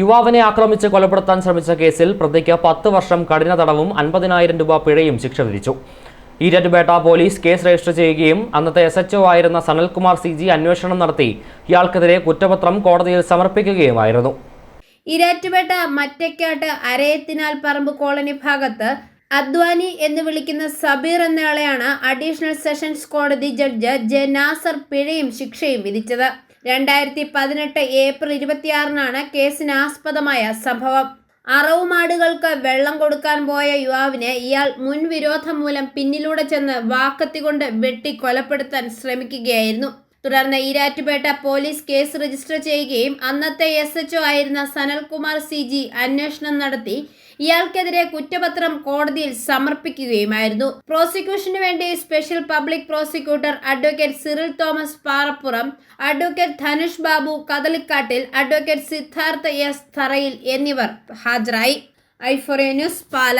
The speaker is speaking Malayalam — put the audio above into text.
യുവാവിനെ ആക്രമിച്ച് കൊലപ്പെടുത്താൻ ശ്രമിച്ച കേസിൽ പ്രതിക്ക് 10 വർഷം കഠിന തടവും 50,000 രൂപ പിഴയും ശിക്ഷ വിധിച്ചു. ഈരാറ്റുപേട്ട പോലീസ് കേസ് രജിസ്റ്റർ ചെയ്യുകയും അന്നത്തെ SHO ആയിരുന്ന സനൽകുമാർ CG അന്വേഷണം നടത്തി ഇയാൾക്കെതിരെ കുറ്റപത്രം കോടതിയിൽ സമർപ്പിക്കുകയുമായിരുന്നു. ഈരാറ്റുപേട്ട മറ്റക്കാട്ട് അരയത്തിനാൽ പറമ്പ് കോളനി ഭാഗത്ത് അദ്വാനി എന്ന് വിളിക്കുന്ന സബീർ എന്നയാളെയാണ് അഡീഷണൽ സെഷൻസ് കോടതി ജഡ്ജ് J. നാസർ പിഴയും ശിക്ഷയും വിധിച്ചത്. 2018 ഏപ്രിൽ 26-നാണ് കേസിനാസ്പദമായ സംഭവം. അറവുമാടുകൾക്ക് വെള്ളം കൊടുക്കാൻ പോയ യുവാവിനെ ഇയാൾ മുൻവിരോധം മൂലം പിന്നിലൂടെ ചെന്ന് വാക്കത്തി കൊണ്ട് വെട്ടി കൊലപ്പെടുത്താൻ ശ്രമിക്കുകയായിരുന്നു. തുടർന്ന് ഈരാറ്റുപേട്ട പോലീസ് കേസ് രജിസ്റ്റർ ചെയ്യുകയും അന്നത്തെ SHO ആയിരുന്ന സനൽകുമാർ CG അന്വേഷണം നടത്തി ഇയാൾക്കെതിരെ കുറ്റപത്രം കോടതിയിൽ സമർപ്പിക്കുകയുമായിരുന്നു. പ്രോസിക്യൂഷന് വേണ്ടി special public prosecutor advocate Cyril Thomas Parappuram, advocate Dhanush Babu കദളിക്കാട്ടിൽ, അഡ്വക്കേറ്റ് സിദ്ധാർത്ഥ S. തറയിൽ എന്നിവർ ഹാജരായി. i4A ന്യൂസ്, പാല.